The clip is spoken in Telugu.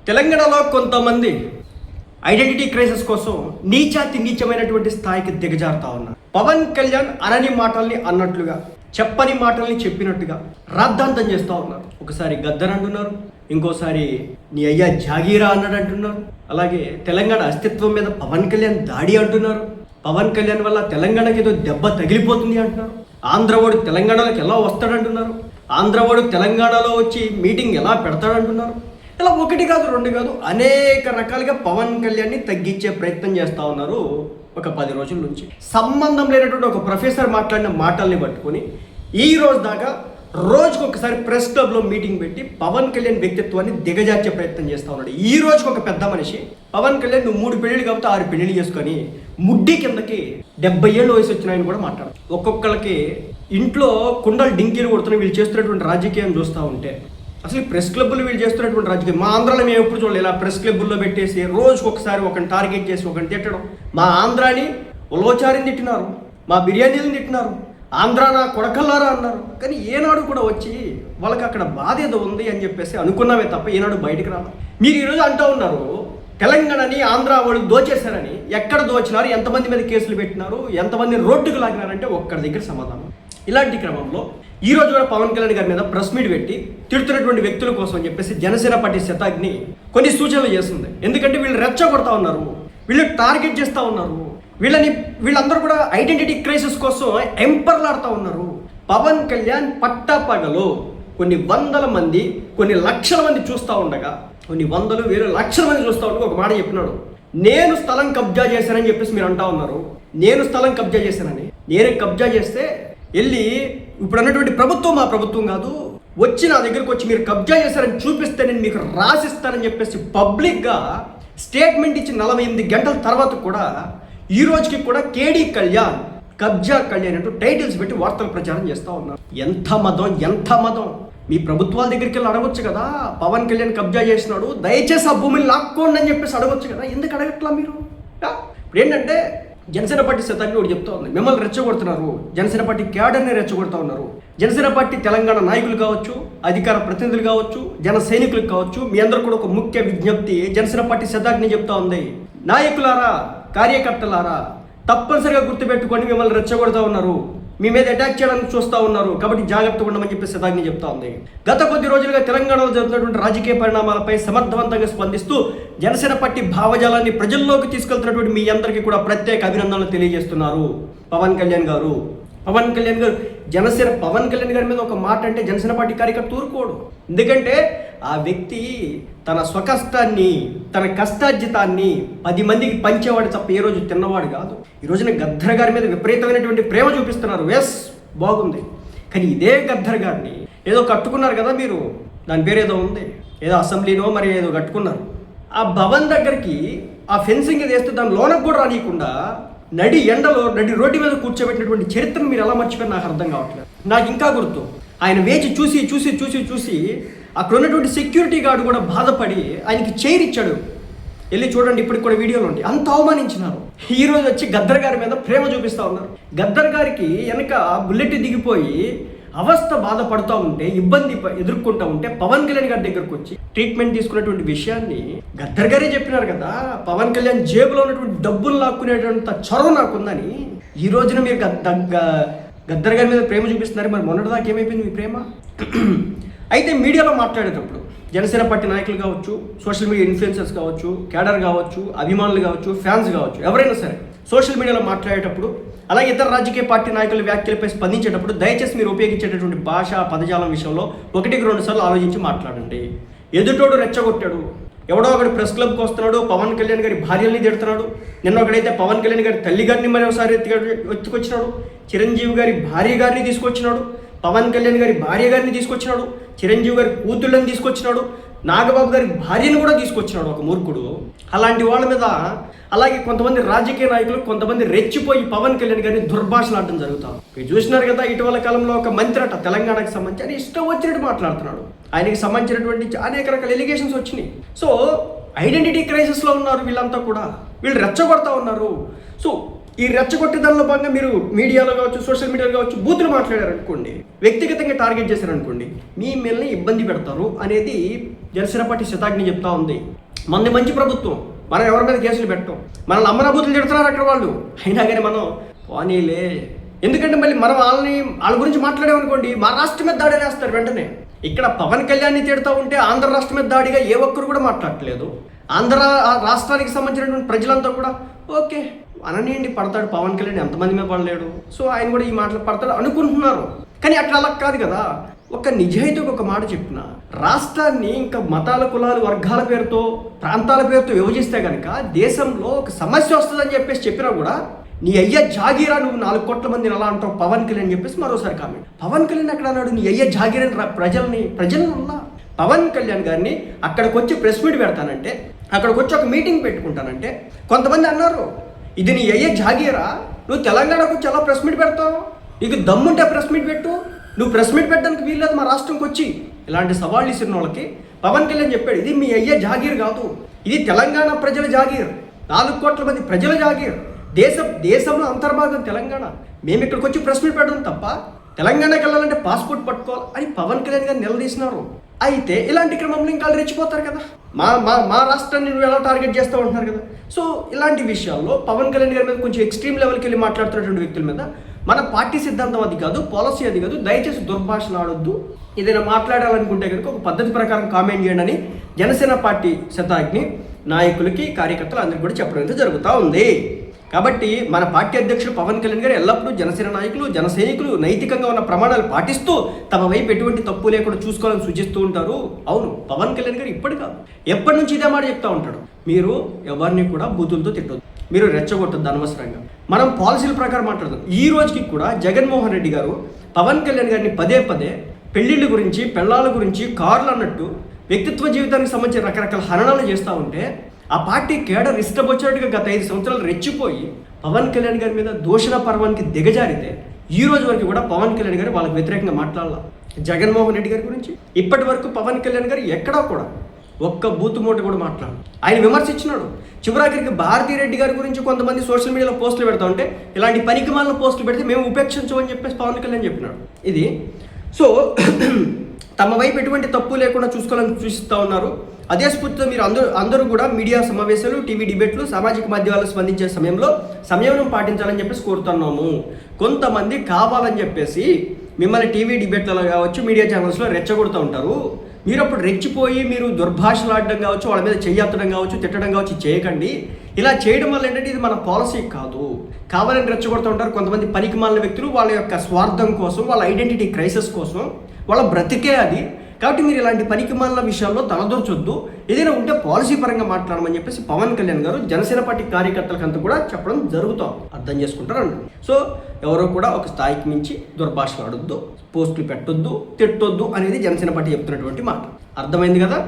తెలంగాణలో కొంతమంది ఐడెంటిటీ క్రైసిస్ కోసం నీచమైనటువంటి స్థాయికి దిగజారుతా ఉన్నారు. పవన్ కళ్యాణ్ అనని మాటల్ని అన్నట్లుగా, చెప్పని మాటల్ని చెప్పినట్టుగా రాద్ధాంతం చేస్తూ ఉన్నారు. ఒకసారి గద్దర్ అంటున్నారు, ఇంకోసారి నీ అయ్యా జాగీరా అన్నాడు అంటున్నారు. అలాగే తెలంగాణ అస్తిత్వం మీద పవన్ కళ్యాణ్ దాడి అంటున్నారు. పవన్ కళ్యాణ్ వల్ల తెలంగాణకి ఏదో దెబ్బ తగిలిపోతుంది అంటున్నారు. ఆంధ్రవాడు తెలంగాణలోకి ఎలా వస్తాడంటున్నారు. ఆంధ్రవాడు తెలంగాణలో వచ్చి మీటింగ్ ఎలా పెడతాడంటున్నారు. ఇలా ఒకటి కాదు, రెండు కాదు, అనేక రకాలుగా పవన్ కళ్యాణ్ని తగ్గించే ప్రయత్నం చేస్తూ ఉన్నారు. ఒక 10 రోజుల నుంచి సంబంధం లేనటువంటి ఒక ప్రొఫెసర్ మాట్లాడిన మాటల్ని పట్టుకొని ఈ రోజు దాకా రోజుకు ఒకసారి ప్రెస్ క్లబ్లో మీటింగ్ పెట్టి పవన్ కళ్యాణ్ వ్యక్తిత్వాన్ని దిగజార్చే ప్రయత్నం చేస్తూ ఉన్నాడు. ఈ రోజుకి ఒక పెద్ద మనిషి పవన్ కళ్యాణ్ నువ్వు 3 పెళ్ళిళ్ళు కాబట్టి 6 పెళ్ళిళ్ళు చేసుకొని ముడ్డి కిందకి 70 ఏళ్ళు వయసు వచ్చిన ఆయన కూడా మాట్లాడు. ఒక్కొక్కరికి ఇంట్లో కుండలు డింకీలు కొడుతున్న వీళ్ళు చేస్తున్నటువంటి రాజకీయం చూస్తూ ఉంటే అసలు ప్రెస్ క్లబ్లు వీళ్ళు చేస్తున్నటువంటి రాజకీయం మా ఆంధ్రాలో మేము ఎప్పుడు చూడలేదు. ఇలా ప్రెస్ క్లబ్ల్లో పెట్టేసి రోజుకు ఒకసారి ఒకరిని టార్గెట్ చేసి ఒకరిని తిట్టడం. మా ఆంధ్రాని ఉలవచారిని తిట్టినారు, మా బిర్యానీలను తిట్టినారు, ఆంధ్రా నా కొడకల్లారా అన్నారు. కానీ ఏనాడు కూడా వచ్చి వాళ్ళకి అక్కడ బాధ ఏదో ఉంది అని చెప్పేసి అనుకున్నామే తప్ప ఏనాడు బయటకు రాదు. మీరు ఈరోజు అంటూ ఉన్నారు తెలంగాణని ఆంధ్ర వాళ్ళు దోచేశారని. ఎక్కడ దోచినారు, ఎంతమంది మీద కేసులు పెట్టినారు, ఎంతమంది రోడ్డుకు లాగినారంటే ఒక్కడి దగ్గర సమాధానం. ఇలాంటి క్రమంలో ఈ రోజు కూడా పవన్ కళ్యాణ్ గారి మీద ప్రెస్ మీట్ పెట్టి తిడుతున్నటువంటి వ్యక్తుల కోసం అని చెప్పేసి జనసేన పార్టీ శతాగ్ని కొన్ని సూచనలు చేస్తుంది. ఎందుకంటే వీళ్ళు రెచ్చగొడతా ఉన్నారు, వీళ్ళు టార్గెట్ చేస్తూ ఉన్నారు, వీళ్ళందరూ కూడా ఐడెంటిటీ క్రైసిస్ కోసం ఎంపర్లాడుతూ ఉన్నారు. పవన్ కళ్యాణ్ పట్టపగలు కొన్ని వందల మంది, కొన్ని లక్షల మంది చూస్తూ ఉండగా, కొన్ని వందలు వేలు లక్షల మంది చూస్తూ ఉండగా ఒక మాట చెప్పినాడు, నేను స్థలం కబ్జా చేశానని చెప్పేసి మీరు అంటా ఉన్నారు. నేను స్థలం కబ్జా చేశానని, నేను కబ్జా చేస్తే వెళ్ళి ఇప్పుడు అన్నటువంటి ప్రభుత్వం మా ప్రభుత్వం కాదు, వచ్చి నా దగ్గరకు వచ్చి మీరు కబ్జా చేశారని చూపిస్తే నేను మీకు రాసిస్తానని చెప్పేసి పబ్లిక్గా స్టేట్మెంట్ ఇచ్చి 48 గంటల తర్వాత కూడా ఈ రోజుకి కూడా కేడీ కళ్యాణ్, కబ్జా కళ్యాణ్ అంటూ టైటిల్స్ పెట్టి వార్తలు ప్రచారం చేస్తూ ఉన్నారు. ఎంత మదం మీ ప్రభుత్వాల దగ్గరికి వెళ్ళి అడగొచ్చు కదా, పవన్ కళ్యాణ్ కబ్జా చేసినాడు దయచేసి ఆ భూమిని లాక్కోండి అని చెప్పేసి అడగొచ్చు కదా, ఎందుకు అడగట్లా మీరు? ఇప్పుడు ఏంటంటే జనసేన పార్టీ శతాన్ని ఒకటి చెప్తా ఉంది, మిమ్మల్ని రెచ్చగొడుతున్నారు, జనసేన పార్టీ క్యాడర్ని రెచ్చగొడుతూ ఉన్నారు. జనసేన పార్టీ తెలంగాణ నాయకులు కావచ్చు, అధికార ప్రతినిధులు కావచ్చు, జన సైనికులకు కావచ్చు, మీ అందరూ కూడా ఒక ముఖ్య విజ్ఞప్తి జనసేన పార్టీ శతాగ్ని చెప్తా ఉంది, నాయకులారా, కార్యకర్తలారా, తప్పనిసరిగా గుర్తుపెట్టుకొని మిమ్మల్ని రెచ్చగొడుతూ ఉన్నారు, మీ మీద అటాక్ చేయడానికి చూస్తూ ఉన్నారు, కాబట్టి జాగ్రత్తగా ఉండమని చెప్పి శతాగ్ని చెప్తా ఉంది. గత కొద్ది రోజులుగా తెలంగాణలో జరుగుతున్నటువంటి రాజకీయ పరిణామాలపై సమర్థవంతంగా స్పందిస్తూ జనసేన పార్టీ భావజాలాన్ని ప్రజల్లోకి తీసుకెళ్తున్నటువంటి మీ అందరికీ కూడా ప్రత్యేక అభినందనలు తెలియజేస్తున్నారు. పవన్ కళ్యాణ్ గారు పవన్ కళ్యాణ్ గారి మీద ఒక మాట అంటే జనసేన పార్టీ కార్యకర్త ఊరుకోడు. ఎందుకంటే ఆ వ్యక్తి తన స్వకష్టాన్ని, తన కష్టార్జితాన్ని 10 మందికి పంచేవాడు తప్ప ఏ రోజు తిన్నవాడు కాదు. ఈ రోజున గద్దర్ గారి మీద విపరీతమైనటువంటి ప్రేమ చూపిస్తున్నారు. ఎస్, బాగుంది. కానీ ఇదే గద్దర్ గారిని ఏదో కట్టుకున్నారు కదా మీరు, దాని పేరు ఏదో ఉంది, ఏదో అసెంబ్లీనో మరి ఏదో కట్టుకున్నారు. ఆ భవన్ దగ్గరికి ఆ ఫెన్సింగ్ వేస్తే దాని లోనకు కూడా రానియకుండా నడి ఎండలో నడి రోడ్డు మీద కూర్చోబెట్టినటువంటి చరిత్రను మీరు ఎలా మర్చిపోయారు నాకు అర్థం కావట్లేదు. నాకు ఇంకా గుర్తు, ఆయన వేచి చూసి అక్కడ ఉన్నటువంటి సెక్యూరిటీ గార్డు కూడా బాధపడి ఆయనకి చైర్ ఇచ్చాడు. వెళ్ళి చూడండి, ఇప్పటికి కూడా వీడియోలు ఉంటాయి. అంత అవమానించినారు. ఈ రోజు వచ్చి గద్దర్ గారి మీద ప్రేమ చూపిస్తూ ఉన్నారు. గద్దర్ గారికి వెనక బుల్లెట్ దిగిపోయి అవస్థ బాధపడుతూ ఉంటే, ఇబ్బంది ఎదుర్కొంటూ ఉంటే పవన్ కళ్యాణ్ గారి దగ్గరకు వచ్చి ట్రీట్మెంట్ తీసుకున్నటువంటి విషయాన్ని గద్దర్ గారే చెప్పినారు కదా, పవన్ కళ్యాణ్ జేబులో ఉన్నటువంటి డబ్బులు లాక్కునేటువంటి చొరవ నాకుందని. ఈ రోజున మీరు గద్దర్ గారి మీద ప్రేమ చూపిస్తున్నారు. మరి మొన్నటిదాకా ఏమైపోయింది మీ ప్రేమ? అయితే మీడియాలో మాట్లాడేటప్పుడు జనసేన పార్టీ నాయకులు కావచ్చు, సోషల్ మీడియా ఇన్ఫ్లుయెన్సర్స్ కావచ్చు, క్యాడర్ కావచ్చు, అభిమానులు కావచ్చు, ఫ్యాన్స్ కావచ్చు, ఎవరైనా సరే సోషల్ మీడియాలో మాట్లాడేటప్పుడు, అలాగే ఇతర రాజకీయ పార్టీ నాయకుల వ్యాఖ్యలపై స్పందించేటప్పుడు దయచేసి మీరు ఉపయోగించేటటువంటి భాష, పదజాలం విషయంలో 1-2 సార్లు ఆలోచించి మాట్లాడండి. ఎదుటోడు రెచ్చగొట్టాడు, ఎవడో ఒకటి ప్రెస్ క్లబ్కి వస్తున్నాడు, పవన్ కళ్యాణ్ గారి భార్యల్ని తిడుతున్నాడు. నిన్న ఒకడైతే పవన్ కళ్యాణ్ గారి తల్లి గారిని మరోసారి ఎత్తుకొచ్చినాడు, చిరంజీవి గారి భార్య గారిని తీసుకొచ్చినాడు, పవన్ కళ్యాణ్ గారి భార్య గారిని తీసుకొచ్చినాడు, చిరంజీవి గారి కూతుళ్ళని తీసుకొచ్చినాడు, నాగబాబు గారి భార్యను కూడా తీసుకొచ్చినాడు ఒక మూర్ఖుడు. అలాంటి వాళ్ళ మీద, అలాగే కొంతమంది రాజకీయ నాయకులు కొంతమంది రెచ్చిపోయి పవన్ కళ్యాణ్ గారిని దుర్భాషలాడడం జరుగుతాం. మీరు చూసినారు కదా, ఇటీవల కాలంలో ఒక మంత్రి అట తెలంగాణకు సంబంధించి ఆయన ఇష్టం వచ్చినట్టు మాట్లాడుతున్నాడు. ఆయనకి సంబంధించినటువంటి అనేక రకాల ఎలిగేషన్స్ వచ్చినాయి. సో ఐడెంటిటీ క్రైసిస్లో ఉన్నారు వీళ్ళంతా కూడా, వీళ్ళు రెచ్చగొడతా ఉన్నారు. సో ఈ రెచ్చగొట్టే దానిలో భాగంగా మీరు మీడియాలో కావచ్చు, సోషల్ మీడియాలో కావచ్చు, బూతులు మాట్లాడారనుకోండి, వ్యక్తిగతంగా టార్గెట్ చేశారనుకోండి, మిమ్మల్ని ఇబ్బంది పెడతారు అనేది జనసేన పార్టీ శతాగ్ని చెప్తా ఉంది. మనది మంచి ప్రభుత్వం, మనం ఎవరి మీద కేసులు పెట్టాం, మనల్ని అమ్మనబూతులు తిడుతున్నారు అక్కడ వాళ్ళు, అయినా కానీ మనం పోనీలే. ఎందుకంటే మళ్ళీ మనం వాళ్ళ గురించి మాట్లాడామనుకోండి, మా రాష్ట్రం మీద దాడి వేస్తారు వెంటనే. ఇక్కడ పవన్ కళ్యాణ్ని తిడుతూ ఉంటే ఆంధ్ర రాష్ట్రం మీద దాడిగా ఏ ఒక్కరు కూడా మాట్లాడట్లేదు. ఆంధ్ర రాష్ట్రానికి సంబంధించినటువంటి ప్రజలంతా కూడా ఓకే అననీయండి, పడతాడు పవన్ కళ్యాణ్, ఎంతమంది మీద పడలేడు, సో ఆయన కూడా ఈ మాటలు పడతాడు అనుకుంటున్నారు. కానీ అట్లా అలా కాదు కదా. ఒక నిజాయితీకి ఒక మాట చెప్పిన, రాష్ట్రాన్ని ఇంకా మతాల, కులాలు, వర్గాల పేరుతో, ప్రాంతాల పేరుతో విభజిస్తే కనుక దేశంలో ఒక సమస్య వస్తుందని చెప్పేసి చెప్పినా కూడా నీ అయ్య జాగీరా, నువ్వు 4 కోట్ల మందిని అలా అంటావు పవన్ కళ్యాణ్ చెప్పేసి మరోసారి కామెంట్. పవన్ కళ్యాణ్ అక్కడ అన్నాడు నీ అయ్య జాగీరా ప్రజలను పవన్ కళ్యాణ్ గారిని అక్కడికి వచ్చి ప్రెస్ మీట్ పెడతానంటే, అక్కడికి వచ్చి ఒక మీటింగ్ పెట్టుకుంటానంటే కొంతమంది అన్నారు ఇది నీ అయ్యే జాగీరా, నువ్వు తెలంగాణకు వచ్చి ఎలా ప్రెస్ మీట్ పెడతావు, నీకు దమ్ముంటే ప్రెస్ మీట్ పెట్టు, నువ్వు ప్రెస్ మీట్ పెట్టడానికి వీల్లేదు మా రాష్ట్రంకి వచ్చి. ఇలాంటి సవాళ్ళు ఇచ్చిన వాళ్ళకి పవన్ కళ్యాణ్ చెప్పాడు ఇది మీ అయ్యే జాగీర్ కాదు, ఇది తెలంగాణ ప్రజల జాగీర్, 4 కోట్ల మంది ప్రజల జాగీర్, దేశంలో అంతర్భాగం తెలంగాణ. మేము ఇక్కడికి వచ్చి ప్రెస్ మీట్ పెట్టడం తప్ప తెలంగాణకి వెళ్ళాలంటే పాస్పోర్ట్ పట్టుకోవాలి అని పవన్ కళ్యాణ్ గారు నిలదీసినారు. అయితే ఇలాంటి క్రమంలో ఇంకా రెచ్చిపోతారు కదా, మా రాష్ట్రాన్ని నువ్వు ఎలా టార్గెట్ చేస్తూ ఉంటున్నారు కదా. సో ఇలాంటి విషయాల్లో పవన్ కళ్యాణ్ గారి మీద కొంచెం ఎక్స్ట్రీమ్ లెవెల్కి వెళ్ళి మాట్లాడుతున్నటువంటి వ్యక్తుల మీద మన పార్టీ సిద్ధాంతం అది కాదు, పాలసీ అది కాదు, దయచేసి దుర్భాషలు ఆడొద్దు. ఏదైనా మాట్లాడాలనుకుంటే కనుక ఒక పద్ధతి ప్రకారం కామెంట్ చేయండి అని జనసేన పార్టీ శతాగ్ని నాయకులకి, కార్యకర్తలు అందరికీ కూడా చెప్పడం అయితే జరుగుతూ ఉంది. కాబట్టి మన పార్టీ అధ్యక్షుడు పవన్ కళ్యాణ్ గారు ఎల్లప్పుడూ జనసేన నాయకులు, జన సైనికులు నైతికంగా ఉన్న ప్రమాణాలు పాటిస్తూ తమ వైపు ఎటువంటి తప్పు లేకుండా చూసుకోవాలని సూచిస్తూ ఉంటారు. అవును, పవన్ కళ్యాణ్ గారు ఇప్పటి కాదు ఎప్పటి నుంచి ఇదే మాట చెప్తా ఉంటాడు, మీరు ఎవరిని కూడా బూతులతో తిట్టొద్దు, మీరు రెచ్చగొట్టొద్దు అనవసరంగా. మనం పాలసీల ప్రకారం మాట్లాడదాం. ఈ రోజుకి కూడా జగన్మోహన్ రెడ్డి గారు పవన్ కళ్యాణ్ గారిని పదే పెళ్లిళ్ళ గురించి, పెళ్ళాల గురించి, కార్లు అన్నట్టు వ్యక్తిత్వ జీవితానికి సంబంధించి రకరకాల హరణాలు చేస్తూ ఉంటే ఆ పార్టీ కేడర్ ఇష్టపొచ్చినట్టుగా గత 5 సంవత్సరాలు రెచ్చిపోయి పవన్ కళ్యాణ్ గారి మీద దూషణ పర్వానికి దిగజారితే ఈ రోజు వరకు కూడా పవన్ కళ్యాణ్ గారు వాళ్ళకి వ్యతిరేకంగా మాట్లాడాల. జగన్మోహన్ రెడ్డి గారి గురించి ఇప్పటి వరకు పవన్ కళ్యాణ్ గారు ఎక్కడా కూడా ఒక్క బూతు మూట కూడా మాట్లాడు. ఆయన విమర్శించినాడు. చివరాఖరికి భారతీరెడ్డి గారి గురించి కొంతమంది సోషల్ మీడియాలో పోస్టులు పెడతా ఉంటే ఇలాంటి పనికిమాలిన పోస్టులు పెడితే మేము ఉపేక్షించమని చెప్పేసి పవన్ కళ్యాణ్ చెప్పినాడు. ఇది సో తమ వైపు ఎటువంటి తప్పు లేకుండా చూసుకోవాలని సూచిస్తూ ఉన్నారు. అదే స్ఫూర్తితో మీరు అందరూ కూడా మీడియా సమావేశాలు, టీవీ డిబేట్లు, సామాజిక మాధ్యమాలు స్పందించే సమయంలో సంయమనం పాటించాలని చెప్పేసి కోరుతున్నాము. కొంతమంది కావాలని చెప్పేసి మిమ్మల్ని టీవీ డిబేట్లలో కావచ్చు, మీడియా ఛానల్స్లో రెచ్చగొడుతూ ఉంటారు. మీరు అప్పుడు రెచ్చిపోయి మీరు దుర్భాషలు ఆడడం కావచ్చు, వాళ్ళ మీద చెయ్యెత్తడం కావచ్చు, తిట్టడం కావచ్చు చేయకండి. ఇలా చేయడం వల్ల ఏంటంటే ఇది మన పాలసీ కాదు. కావాలని రెచ్చగొడుతూ ఉంటారు కొంతమంది పనికిమాలిన వ్యక్తులు, వాళ్ళ యొక్క స్వార్థం కోసం, వాళ్ళ ఐడెంటిటీ క్రైసిస్ కోసం, వాళ్ళ బ్రతికే అది. కాబట్టి మీరు ఇలాంటి పనికిమాలిన విషయాల్లో తలదూర్చొద్దు, ఏదైనా ఉంటే పాలసీ పరంగా మాట్లాడమని చెప్పేసి పవన్ కళ్యాణ్ గారు జనసేన పార్టీ కార్యకర్తలకంతా కూడా చెప్పడం జరుగుతాం. అర్థం చేసుకుంటారండి. సో ఎవరో కూడా ఒక స్థాయికి మించి దుర్భాషలు ఆడొద్దు, పోస్టులు పెట్టొద్దు, తిట్టొద్దు అనేది జనసేన పార్టీ చెప్తున్నటువంటి మాట. అర్థమైంది కదా.